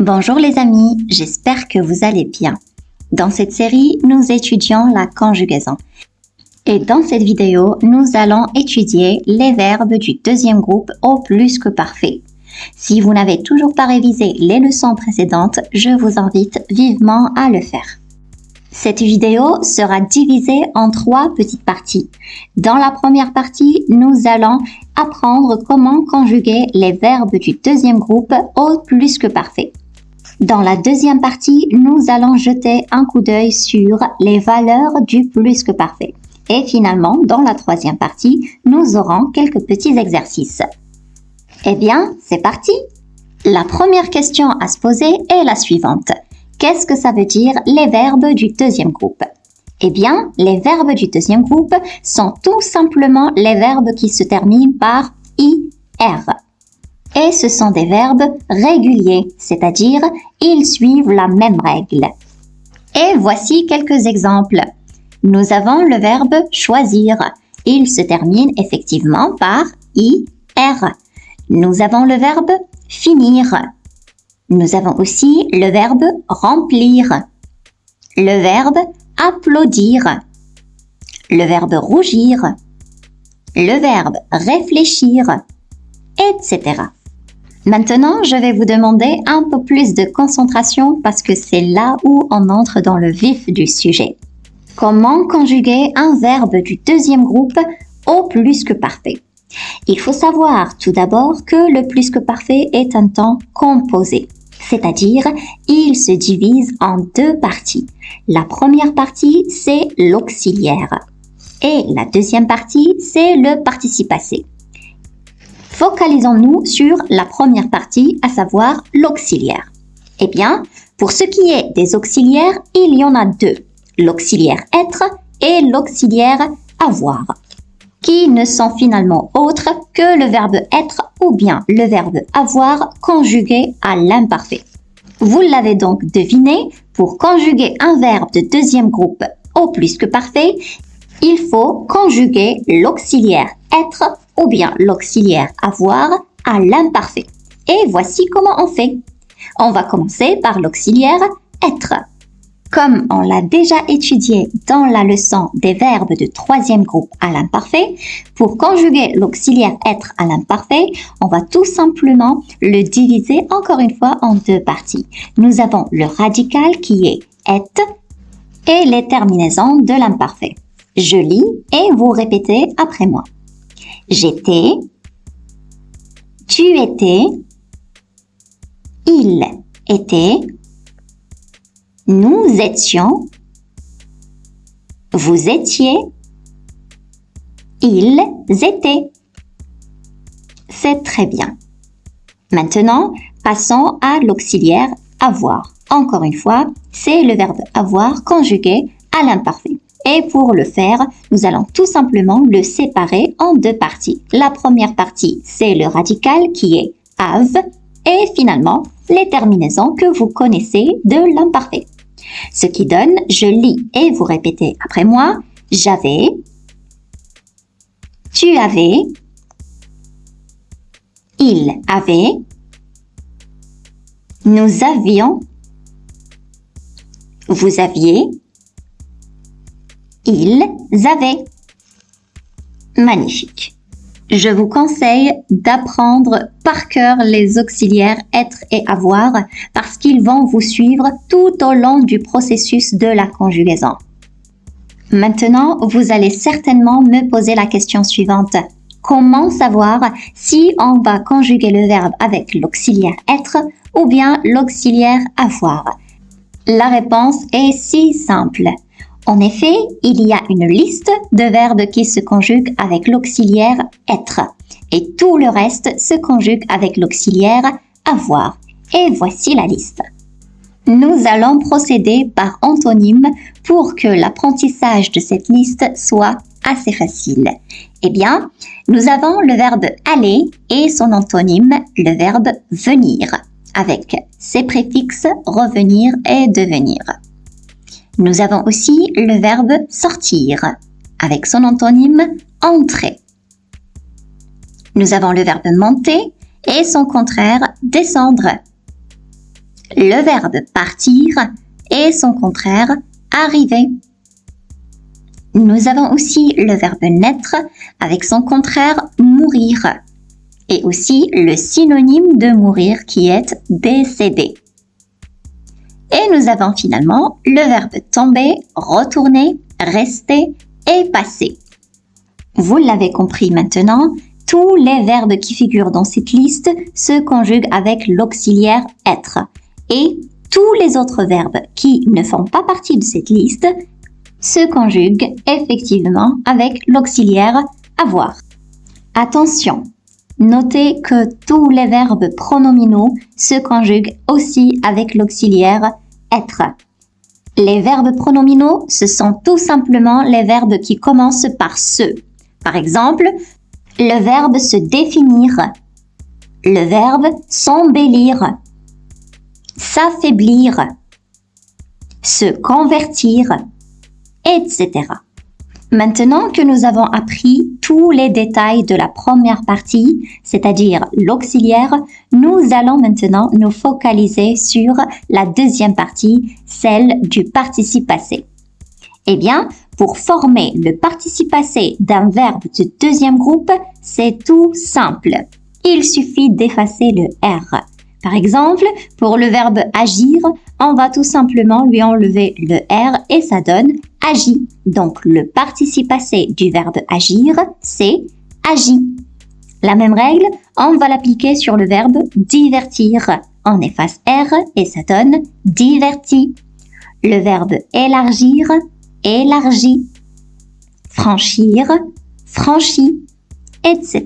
Bonjour les amis, j'espère que vous allez bien. Dans cette série, nous étudions la conjugaison. Et dans cette vidéo, nous allons étudier les verbes du deuxième groupe au plus que parfait. Si vous n'avez toujours pas révisé les leçons précédentes, je vous invite vivement à le faire. Cette vidéo sera divisée en 3 petites parties. Dans la première partie, nous allons apprendre comment conjuguer les verbes du deuxième groupe au plus que parfait. Dans la deuxième partie, nous allons jeter un coup d'œil sur les valeurs du plus que parfait. Et finalement, dans la troisième partie, nous aurons quelques petits exercices. Eh bien, c'est parti! La première question à se poser est la suivante. Qu'est-ce que ça veut dire les verbes du deuxième groupe? Eh bien, les verbes du deuxième groupe sont tout simplement les verbes qui se terminent par IR. Et ce sont des verbes réguliers, c'est-à-dire ils suivent la même règle. Et voici quelques exemples. Nous avons le verbe choisir. Il se termine effectivement par IR. Nous avons le verbe finir. Nous avons aussi le verbe remplir, le verbe applaudir, le verbe rougir, le verbe réfléchir, etc. Maintenant, je vais vous demander un peu plus de concentration parce que c'est là où on entre dans le vif du sujet. Comment conjuguer un verbe du deuxième groupe au plus que parfait? Il faut savoir tout d'abord que le plus que parfait est un temps composé. C'est-à-dire, il se divise en 2 parties. La première partie, c'est l'auxiliaire. Et la deuxième partie, c'est le participe passé. Focalisons-nous sur la première partie, à savoir l'auxiliaire. Eh bien, pour ce qui est des auxiliaires, il y en a 2. L'auxiliaire être et l'auxiliaire avoir, qui ne sont finalement autres que le verbe être ou bien le verbe avoir conjugué à l'imparfait. Vous l'avez donc deviné, pour conjuguer un verbe de deuxième groupe au plus que parfait, il faut conjuguer l'auxiliaire être ou bien l'auxiliaire avoir à l'imparfait. Et voici comment on fait. On va commencer par l'auxiliaire être. Comme on l'a déjà étudié dans la leçon des verbes de troisième groupe à l'imparfait, pour conjuguer l'auxiliaire être à l'imparfait, on va tout simplement le diviser encore une fois en 2 parties. Nous avons le radical qui est être et les terminaisons de l'imparfait. Je lis et vous répétez après moi. J'étais, tu étais, il était, nous étions, vous étiez, ils étaient. C'est très bien. Maintenant, passons à l'auxiliaire avoir. Encore une fois, c'est le verbe avoir conjugué à l'imparfait. Et pour le faire, nous allons tout simplement le séparer en 2 parties. La première partie, c'est le radical qui est have et finalement les terminaisons que vous connaissez de l'imparfait. Ce qui donne, je lis et vous répétez après moi, j'avais, tu avais, il avait, nous avions, vous aviez, ils avaient. Magnifique. Je vous conseille d'apprendre par cœur les auxiliaires être et avoir parce qu'ils vont vous suivre tout au long du processus de la conjugaison. Maintenant, vous allez certainement me poser la question suivante. Comment savoir si on va conjuguer le verbe avec l'auxiliaire être ou bien l'auxiliaire avoir? La réponse est si simple. En effet, il y a une liste de verbes qui se conjuguent avec l'auxiliaire être et tout le reste se conjugue avec l'auxiliaire avoir. Et voici la liste. Nous allons procéder par antonyme pour que l'apprentissage de cette liste soit assez facile. Eh bien, nous avons le verbe aller et son antonyme, le verbe venir, avec ses préfixes revenir et devenir. Nous avons aussi le verbe sortir, avec son antonyme entrer. Nous avons le verbe monter et son contraire descendre. le verbe partir et son contraire arriver. Nous avons aussi le verbe naître avec son contraire mourir et aussi le synonyme de mourir qui est décéder. Et nous avons finalement le verbe tomber, retourner, rester et passer. Vous l'avez compris maintenant, tous les verbes qui figurent dans cette liste se conjuguent avec l'auxiliaire être et tous les autres verbes qui ne font pas partie de cette liste se conjuguent effectivement avec l'auxiliaire avoir. Attention, notez que tous les verbes pronominaux se conjuguent aussi avec l'auxiliaire être. Les verbes pronominaux, ce sont tout simplement les verbes qui commencent par se. Par exemple, le verbe se définir, le verbe s'embellir, s'affaiblir, se convertir, etc. Maintenant que nous avons appris tous les détails de la première partie, c'est-à-dire l'auxiliaire, nous allons maintenant nous focaliser sur la deuxième partie, celle du participe passé. Eh bien, pour former le participe passé d'un verbe du deuxième groupe, c'est tout simple. Il suffit d'effacer le R. Par exemple, pour le verbe agir, on va tout simplement lui enlever le R et ça donne agit. Donc, le participe passé du verbe agir, c'est agit. La même règle, on va l'appliquer sur le verbe divertir. On efface R et ça donne diverti. Le verbe élargir, élargi. Franchir, franchi, etc.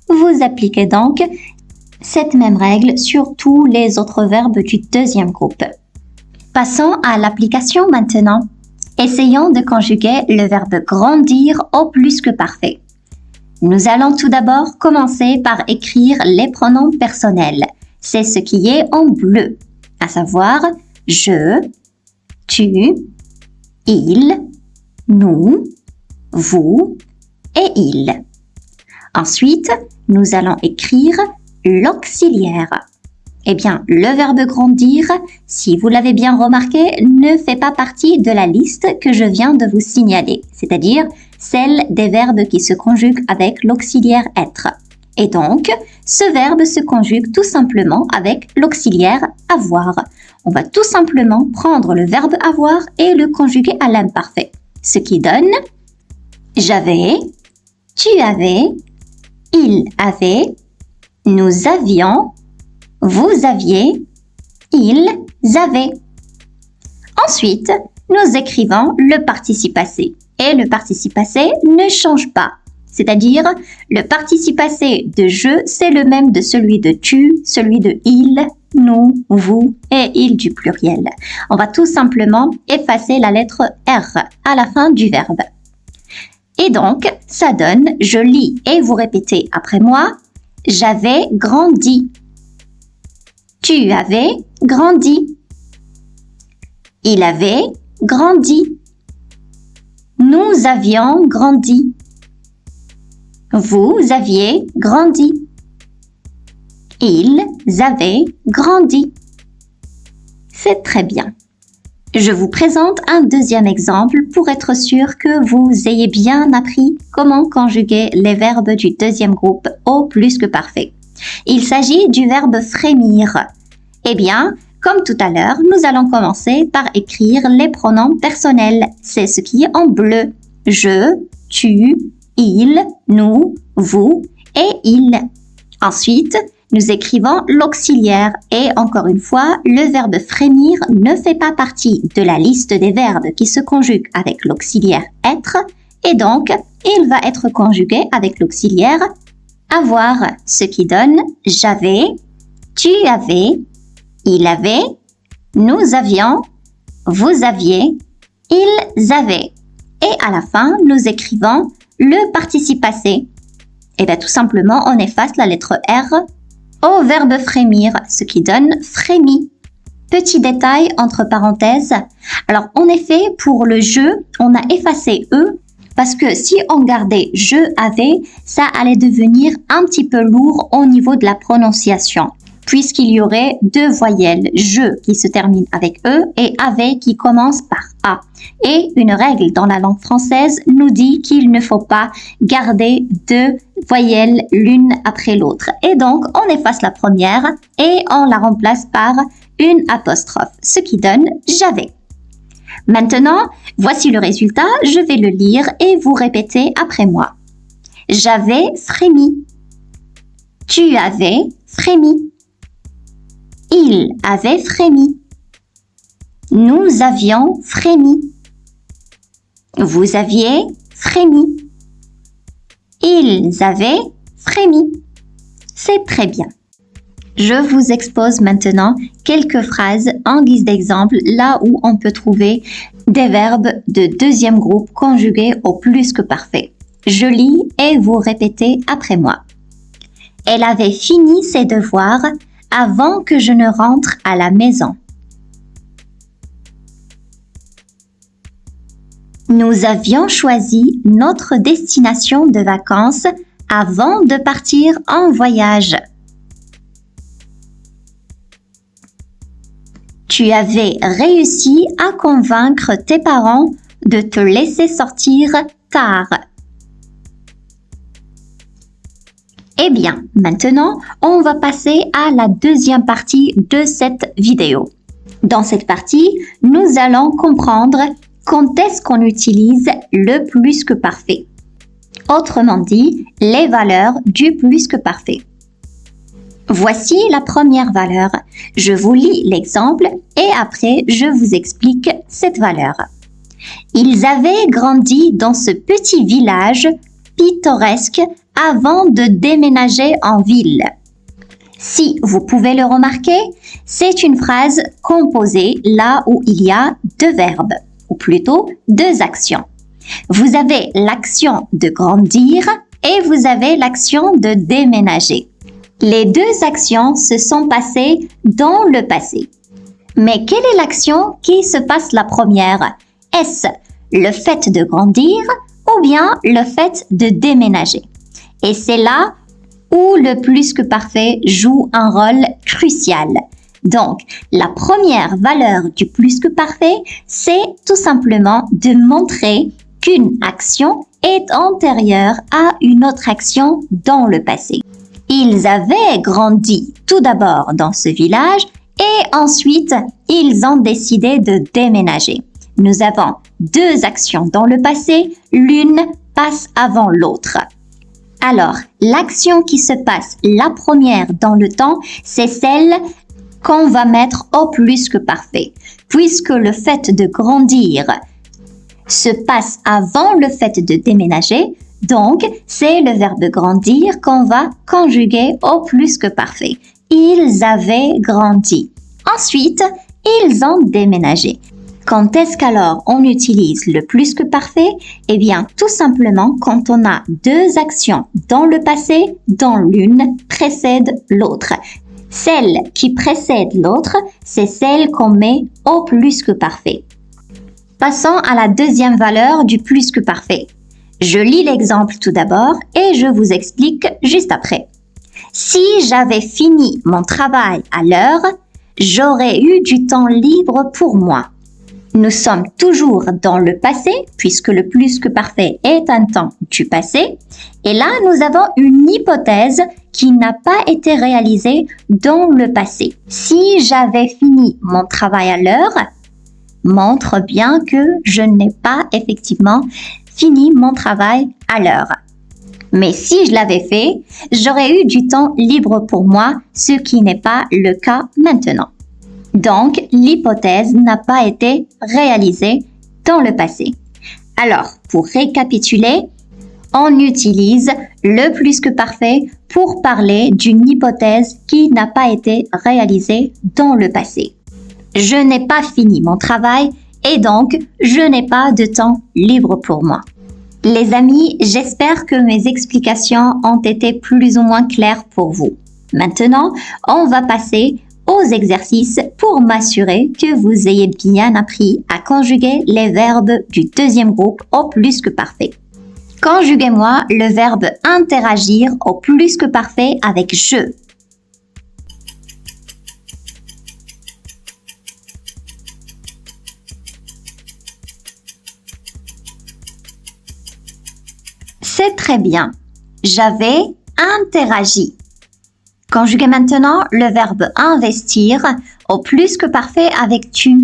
Vous appliquez donc cette même règle sur tous les autres verbes du deuxième groupe. Passons à l'application maintenant. Essayons de conjuguer le verbe grandir au plus que parfait. Nous allons tout d'abord commencer par écrire les pronoms personnels. C'est ce qui est en bleu, à savoir je, tu, il, nous, vous et il. Ensuite, nous allons écrire l'auxiliaire. Eh bien, le verbe grandir, si vous l'avez bien remarqué, ne fait pas partie de la liste que je viens de vous signaler, c'est-à-dire celle des verbes qui se conjuguent avec l'auxiliaire être. Et donc, ce verbe se conjugue tout simplement avec l'auxiliaire avoir. On va tout simplement prendre le verbe avoir et le conjuguer à l'imparfait, ce qui donne j'avais, tu avais, il avait, nous avions, vous aviez, ils avaient. Ensuite, nous écrivons le participe passé. Et le participe passé ne change pas. C'est-à-dire, le participe passé de je, c'est le même de celui de tu, celui de il, nous, vous et il du pluriel. On va tout simplement effacer la lettre R à la fin du verbe. Et donc, ça donne, je lis et vous répétez après moi, j'avais grandi. Tu avais grandi. Il avait grandi. Nous avions grandi. Vous aviez grandi. Ils avaient grandi. C'est très bien. Je vous présente un deuxième exemple pour être sûr que vous ayez bien appris comment conjuguer les verbes du deuxième groupe au plus que parfait. Il s'agit du verbe frémir. Eh bien, comme tout à l'heure, nous allons commencer par écrire les pronoms personnels. C'est ce qui est en bleu. Je, tu, il, nous, vous et il. Ensuite, nous écrivons l'auxiliaire et encore une fois, le verbe frémir ne fait pas partie de la liste des verbes qui se conjuguent avec l'auxiliaire être et donc, il va être conjugué avec l'auxiliaire avoir, ce qui donne j'avais, tu avais, il avait, nous avions, vous aviez, ils avaient. Et à la fin, nous écrivons le participe passé. Et bien tout simplement, on efface la lettre R au verbe frémir, ce qui donne frémit. Petit détail entre parenthèses. Alors en effet, pour le je, on a effacé E parce que si on gardait je avais, ça allait devenir un petit peu lourd au niveau de la prononciation. puisqu'il y aurait deux voyelles je qui se terminent avec e et ave qui commence par a. Et une règle dans la langue française nous dit qu'il ne faut pas garder deux voyelles l'une après l'autre. Et donc, on efface la première et on la remplace par une apostrophe, ce qui donne j'avais. Maintenant, voici le résultat, je vais le lire et vous répétez après moi. J'avais frémi. Tu avais frémi. Il avait frémi. Nous avions frémi. Vous aviez frémi. Ils avaient frémi. C'est très bien. Je vous expose maintenant quelques phrases en guise d'exemple, là où on peut trouver des verbes de deuxième groupe conjugués au plus que parfait. Je lis et vous répétez après moi. Elle avait fini ses devoirs avant que je ne rentre à la maison. Nous avions choisi notre destination de vacances avant de partir en voyage. Tu avais réussi à convaincre tes parents de te laisser sortir tard. Eh bien, maintenant, on va passer à la deuxième partie de cette vidéo. Dans cette partie, nous allons comprendre quand est-ce qu'on utilise le plus que parfait. Autrement dit, les valeurs du plus que parfait. Voici la première valeur. Je vous lis l'exemple et après je vous explique cette valeur. Ils avaient grandi dans ce petit village pittoresque avant de déménager en ville. Si vous pouvez le remarquer, c'est une phrase composée là où il y a deux verbes, ou plutôt deux actions. Vous avez l'action de grandir et vous avez l'action de déménager. Les deux actions se sont passées dans le passé. Mais quelle est l'action qui se passe la première? Est-ce le fait de grandir ou bien le fait de déménager? Et c'est là où le plus que parfait joue un rôle crucial. Donc, la première valeur du plus que parfait, c'est tout simplement de montrer qu'une action est antérieure à une autre action dans le passé. Ils avaient grandi tout d'abord dans ce village et ensuite ils ont décidé de déménager. Nous avons deux actions dans le passé, l'une passe avant l'autre. Alors, l'action qui se passe la première dans le temps, c'est celle qu'on va mettre au plus que parfait, puisque le fait de grandir se passe avant le fait de déménager. Donc, c'est le verbe grandir qu'on va conjuguer au plus que parfait. Ils avaient grandi. Ensuite, ils ont déménagé. Quand est-ce qu'alors on utilise le plus que parfait? Eh bien, tout simplement quand on a deux actions dans le passé, dont l'une précède l'autre. Celle qui précède l'autre, c'est celle qu'on met au plus que parfait. Passons à la deuxième valeur du plus que parfait. Je lis l'exemple tout d'abord et je vous explique juste après. Si j'avais fini mon travail à l'heure, j'aurais eu du temps libre pour moi. Nous sommes toujours dans le passé, puisque le plus que parfait est un temps du passé. Et là, nous avons une hypothèse qui n'a pas été réalisée dans le passé. Si j'avais fini mon travail à l'heure, montre bien que je n'ai pas effectivement fini mon travail à l'heure. Mais si je l'avais fait, j'aurais eu du temps libre pour moi, ce qui n'est pas le cas maintenant. Donc, l'hypothèse n'a pas été réalisée dans le passé. Alors, pour récapituler, on utilise le plus que parfait pour parler d'une hypothèse qui n'a pas été réalisée dans le passé. Je n'ai pas fini mon travail et donc je n'ai pas de temps libre pour moi. Les amis, j'espère que mes explications ont été plus ou moins claires pour vous. Maintenant, on va passer aux exercices pour m'assurer que vous ayez bien appris à conjuguer les verbes du deuxième groupe au plus que parfait. Conjuguez-moi le verbe interagir au plus que parfait avec je. C'est très bien. J'avais interagi. Conjuguez maintenant le verbe investir au plus que parfait avec tu.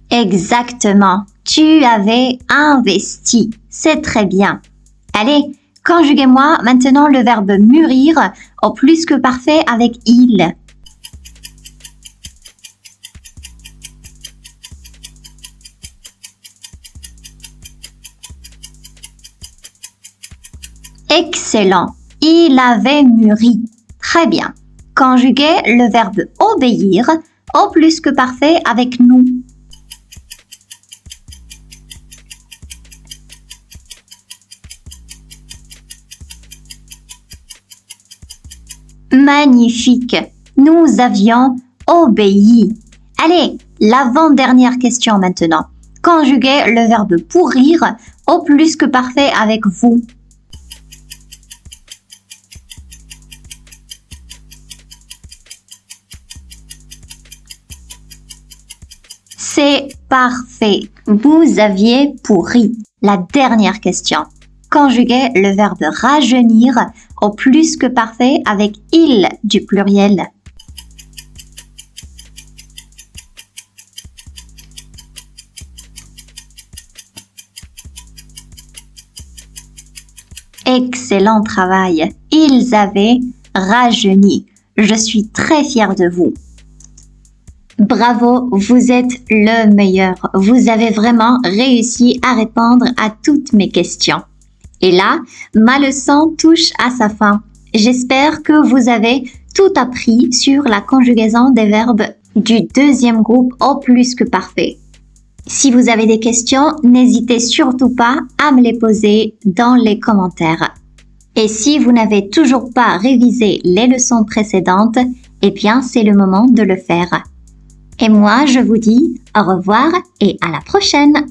Exactement. Tu avais investi. C'est très bien. Allez, conjuguez-moi maintenant le verbe mûrir au plus que parfait avec il. Excellent. Il avait mûri. Très bien. Conjuguez le verbe obéir au plus que parfait avec nous. Magnifique. Nous avions obéi. Allez, l'avant-dernière question maintenant. Conjuguez le verbe pourrir au plus que parfait avec vous. C'est parfait. Vous aviez pourri. La dernière question. Conjuguez le verbe rajeunir au plus que parfait avec il du pluriel. Excellent travail. Ils avaient rajeuni. Je suis très fière de vous. Bravo, vous êtes le meilleur. Vous avez vraiment réussi à répondre à toutes mes questions. Et là, ma leçon touche à sa fin. J'espère que vous avez tout appris sur la conjugaison des verbes du deuxième groupe au plus que parfait. Si vous avez des questions, n'hésitez surtout pas à me les poser dans les commentaires. Et si vous n'avez toujours pas révisé les leçons précédentes, eh bien, c'est le moment de le faire. Et moi, je vous dis au revoir et à la prochaine!